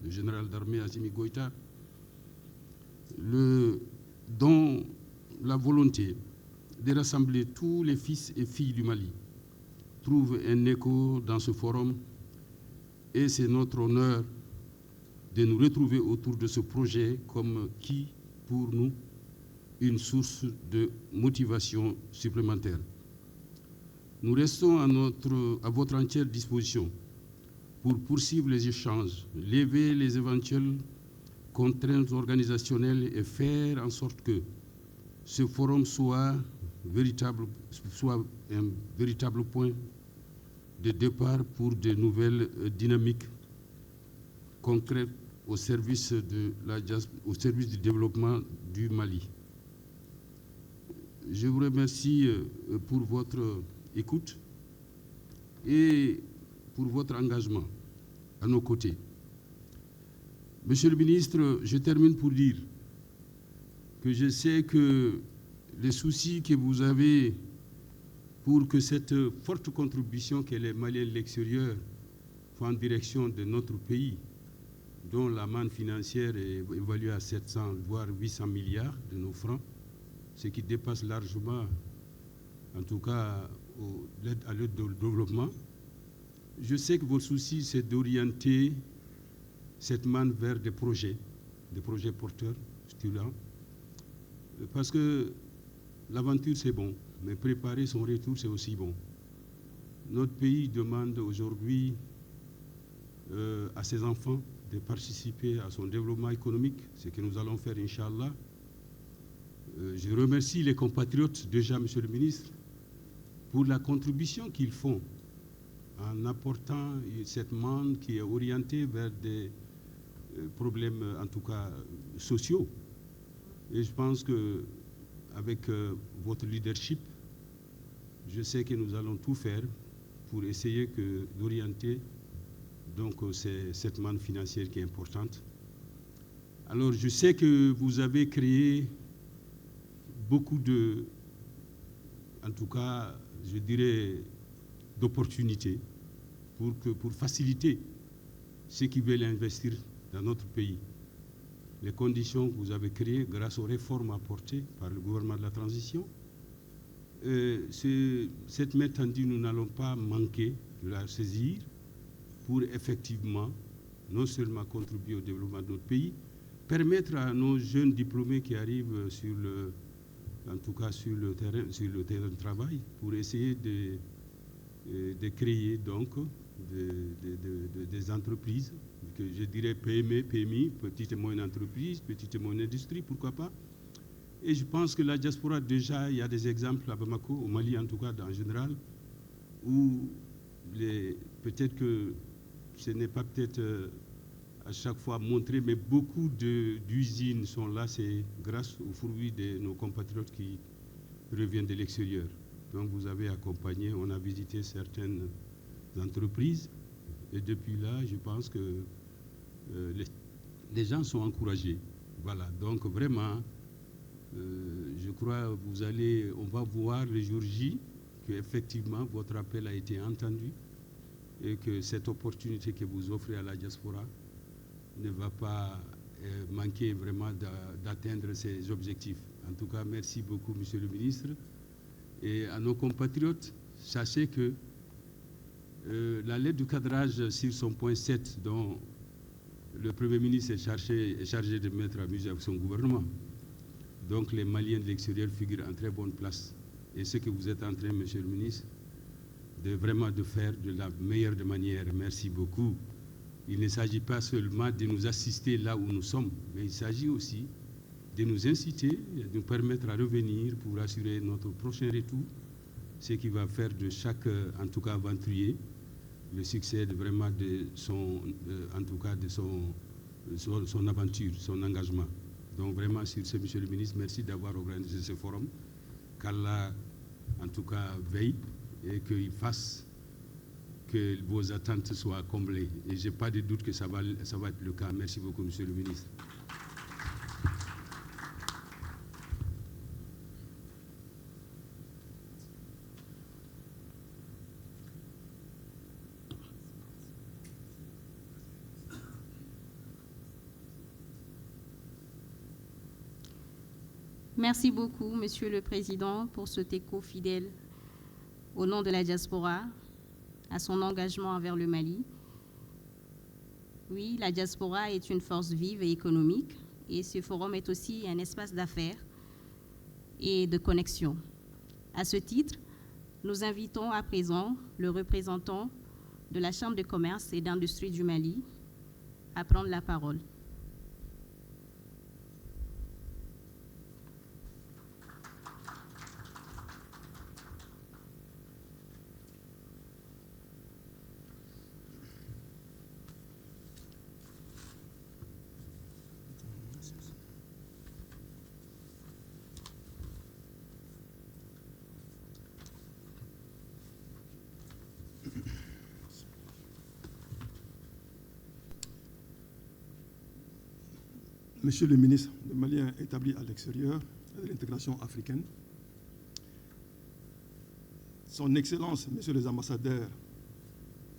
le général d'armée Assimi Goïta, dont la volonté de rassembler tous les fils et filles du Mali trouve un écho dans ce forum, et c'est notre honneur de nous retrouver autour de ce projet comme qui, pour nous, une source de motivation supplémentaire. Nous restons à votre entière disposition pour poursuivre les échanges, lever les éventuelles contraintes organisationnelles et faire en sorte que ce forum soit un véritable point de départ pour de nouvelles dynamiques concrètes au service du développement du Mali. Je vous remercie pour votre écoute et pour votre engagement à nos côtés. Monsieur le ministre, je termine pour dire que je sais que les soucis que vous avez pour que cette forte contribution que les Maliens de l'extérieur font en direction de notre pays, dont la manne financière est évaluée à 700 voire 800 milliards de nos francs, ce qui dépasse largement, en tout cas, à l'aide au développement. Je sais que votre souci, c'est d'orienter cette manne vers des projets porteurs, stimulants, parce que l'aventure, c'est bon, mais préparer son retour, c'est aussi bon. Notre pays demande aujourd'hui à ses enfants de participer à son développement économique, ce que nous allons faire, Inch'Allah. Je remercie les compatriotes, déjà, Monsieur le ministre, pour la contribution qu'ils font en apportant cette manne qui est orientée vers des problèmes, en tout cas, sociaux. Et je pense qu'avec votre leadership, je sais que nous allons tout faire pour essayer d'orienter donc cette manne financière qui est importante. Alors, je sais que vous avez créé beaucoup en tout cas, je dirais, d'opportunités pour faciliter ceux qui veulent investir dans notre pays. Les conditions que vous avez créées grâce aux réformes apportées par le gouvernement de la transition, cette main tendue, nous n'allons pas manquer de la saisir pour effectivement non seulement contribuer au développement de notre pays, permettre à nos jeunes diplômés qui arrivent en tout cas sur le terrain de travail, pour essayer de créer donc des entreprises, que je dirais PME, PMI, petites et moyennes entreprises, petites et moyennes industries, pourquoi pas. Et je pense que la diaspora, déjà, il y a des exemples à Bamako, au Mali en tout cas, en général, où peut-être que ce n'est pas peut-être à chaque fois montré, mais beaucoup d'usines sont là, c'est grâce aux fruits de nos compatriotes qui reviennent de l'extérieur. Donc vous avez accompagné, on a visité certaines entreprises, et depuis là, je pense que les gens sont encouragés. Voilà, donc vraiment, je crois on va voir le jour J qu'effectivement votre appel a été entendu et que cette opportunité que vous offrez à la diaspora ne va pas manquer vraiment d'atteindre ces objectifs. En tout cas, merci beaucoup, Monsieur le ministre. Et à nos compatriotes, sachez que la lettre du cadrage sur son point 7, dont le Premier ministre est chargé de mettre à mesure avec son gouvernement, donc les Maliens de l'extérieur figurent en très bonne place. Et ce que vous êtes en train, Monsieur le ministre, de faire de la meilleure des manières. Merci beaucoup. Il ne s'agit pas seulement de nous assister là où nous sommes, mais il s'agit aussi de nous inciter, de nous permettre à revenir pour assurer notre prochain retour, ce qui va faire de chaque, en tout cas, aventurier, le succès vraiment de son aventure, son engagement. Donc vraiment, sur ce, Monsieur le ministre, merci d'avoir organisé ce forum. Qu'Allah, en tout cas, veille et qu'il fasse que vos attentes soient comblées. Et je n'ai pas de doute que ça va être le cas. Merci beaucoup, Monsieur le ministre. Merci beaucoup, Monsieur le Président, pour cet écho fidèle au nom de la diaspora, à son engagement envers le Mali. Oui, la diaspora est une force vive et économique, et ce forum est aussi un espace d'affaires et de connexion. À ce titre, nous invitons à présent le représentant de la Chambre de commerce et d'industrie du Mali à prendre la parole. Monsieur le ministre des Maliens établis à l'extérieur et de l'intégration africaine, Son Excellence, Messieurs les ambassadeurs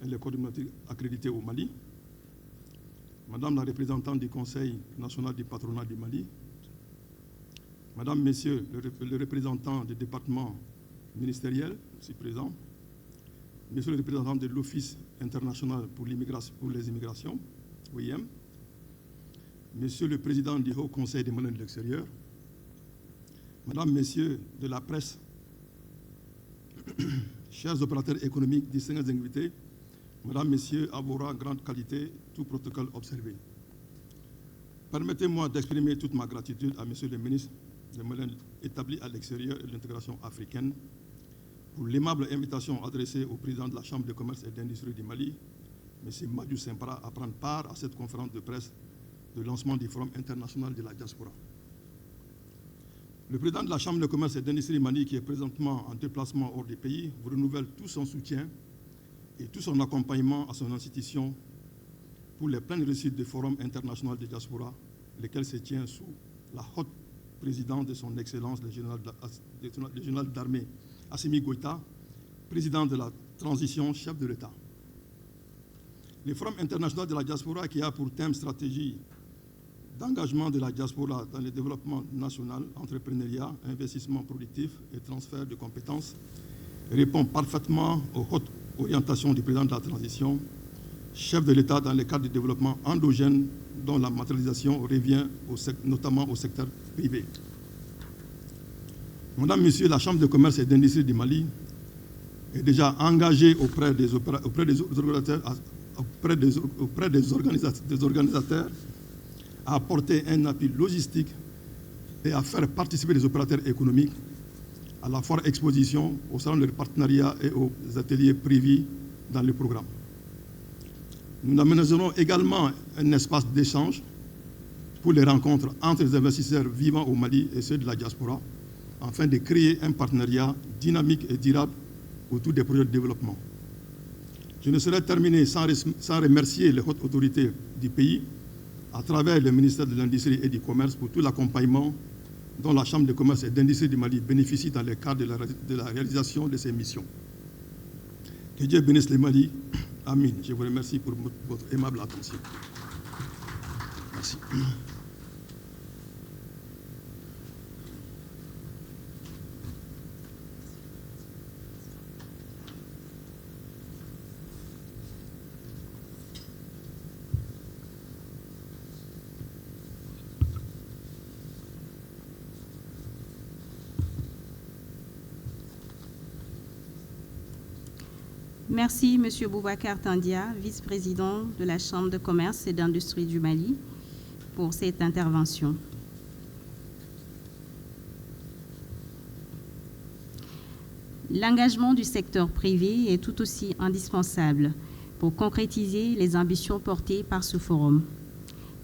et les coordonnateurs accrédités au Mali, Madame la représentante du Conseil national du patronat du Mali, Madame, Messieurs le représentant du département ministériel, ici présent, Messieurs les représentants de l'Office international pour les immigrations, OIM, Monsieur le Président du Haut Conseil des Maliens de l'extérieur, Madame, Messieurs de la presse, chers opérateurs économiques, distingués invités, Madame, Messieurs, avocats, grande qualité, tout protocole observé. Permettez-moi d'exprimer toute ma gratitude à Monsieur le ministre des Maliens établis à l'extérieur et de l'intégration africaine pour l'aimable invitation adressée au président de la Chambre de commerce et d'industrie du Mali, M. Madiou Simpara, à prendre part à cette conférence de presse de lancement du Forum international de la diaspora. Le président de la Chambre de commerce et d'industrie du Mali, qui est présentement en déplacement hors du pays, vous renouvelle tout son soutien et tout son accompagnement à son institution pour les pleines réussites du Forum international de diaspora, lequel se tient sous la haute présidence de son Excellence, le général d'armée Assimi Goïta, président de la transition, chef de l'État. Le Forum international de la diaspora, qui a pour thème stratégie d'engagement de la diaspora dans le développement national, entrepreneuriat, investissement productif et transfert de compétences, répond parfaitement aux hautes orientations du président de la transition, chef de l'État dans le cadre du développement endogène dont la matérialisation revient notamment au secteur privé. Mesdames, Messieurs, la Chambre de commerce et d'industrie du Mali est déjà engagée auprès des organisateurs à apporter un appui logistique et à faire participer les opérateurs économiques à la foire exposition, au salon de partenariat et aux ateliers privés dans le programme. Nous aménagerons également un espace d'échange pour les rencontres entre les investisseurs vivant au Mali et ceux de la diaspora, afin de créer un partenariat dynamique et durable autour des projets de développement. Je ne saurais terminer sans remercier les hautes autorités du pays à travers le ministère de l'Industrie et du Commerce pour tout l'accompagnement dont la Chambre de commerce et d'industrie du Mali bénéficie dans le cadre de la réalisation de ces missions. Que Dieu bénisse le Mali. Amin. Je vous remercie pour votre aimable attention. Merci. Merci, Monsieur Boubacar Tandia, vice-président de la Chambre de commerce et d'industrie du Mali, pour cette intervention. L'engagement du secteur privé est tout aussi indispensable pour concrétiser les ambitions portées par ce forum.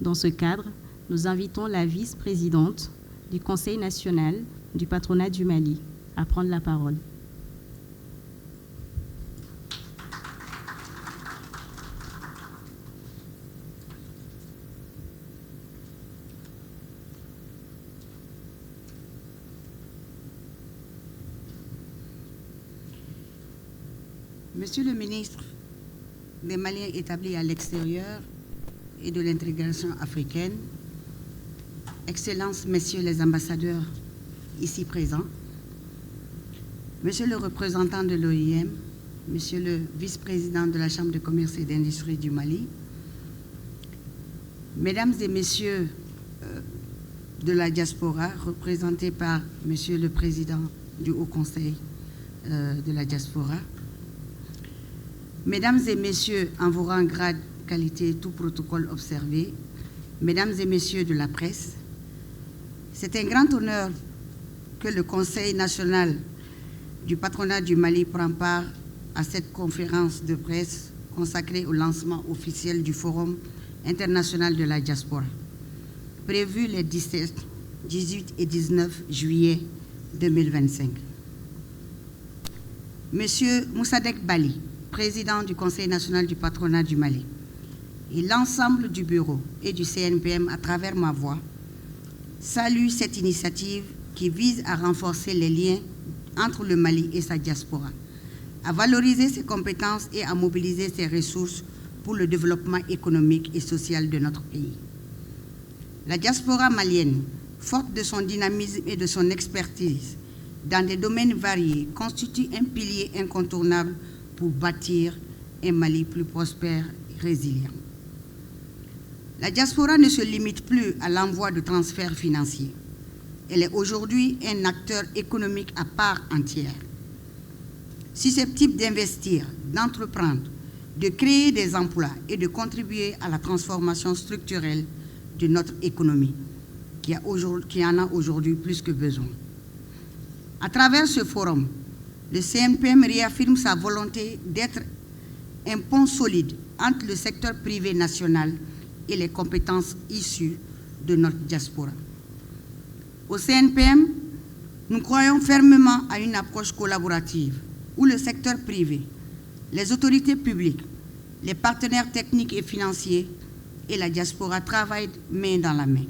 Dans ce cadre, nous invitons la vice-présidente du Conseil national du patronat du Mali à prendre la parole. Monsieur le ministre des Maliens établis à l'extérieur et de l'intégration africaine, Excellences, Messieurs les ambassadeurs ici présents, Monsieur le représentant de l'OIM, Monsieur le vice-président de la Chambre de commerce et d'industrie du Mali, Mesdames et Messieurs de la diaspora, représentés par Monsieur le président du Haut Conseil de la diaspora, Mesdames et Messieurs, en vos rangs, grades, qualité, tout protocole observé, Mesdames et Messieurs de la presse, c'est un grand honneur que le Conseil national du patronat du Mali prend part à cette conférence de presse consacrée au lancement officiel du Forum international de la diaspora, prévu les 17, 18 et 19 juillet 2025. Monsieur Moussadek Bali, président du Conseil national du patronat du Mali, et l'ensemble du bureau et du CNPM à travers ma voix, saluent cette initiative qui vise à renforcer les liens entre le Mali et sa diaspora, à valoriser ses compétences et à mobiliser ses ressources pour le développement économique et social de notre pays. La diaspora malienne, forte de son dynamisme et de son expertise dans des domaines variés, constitue un pilier incontournable pour bâtir un Mali plus prospère et résilient. La diaspora ne se limite plus à l'envoi de transferts financiers. Elle est aujourd'hui un acteur économique à part entière, susceptible d'investir, d'entreprendre, de créer des emplois et de contribuer à la transformation structurelle de notre économie, qui en a aujourd'hui plus que besoin. À travers ce forum, le CNPM réaffirme sa volonté d'être un pont solide entre le secteur privé national et les compétences issues de notre diaspora. Au CNPM, nous croyons fermement à une approche collaborative où le secteur privé, les autorités publiques, les partenaires techniques et financiers et la diaspora travaillent main dans la main.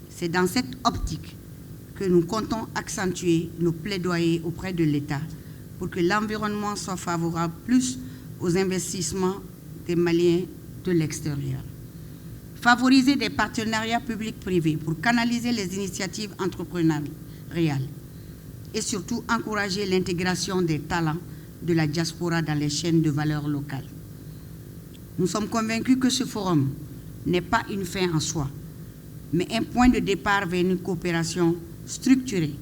C'est dans cette optique que nous comptons accentuer nos plaidoyers auprès de l'État pour que l'environnement soit favorable plus aux investissements des Maliens de l'extérieur. Favoriser des partenariats publics-privés pour canaliser les initiatives entrepreneuriales et surtout encourager l'intégration des talents de la diaspora dans les chaînes de valeur locales. Nous sommes convaincus que ce forum n'est pas une fin en soi, mais un point de départ vers une coopération structurée,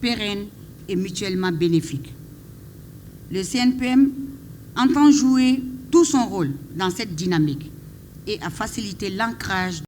pérenne et mutuellement bénéfique. Le CNPM entend jouer tout son rôle dans cette dynamique et à faciliter l'ancrage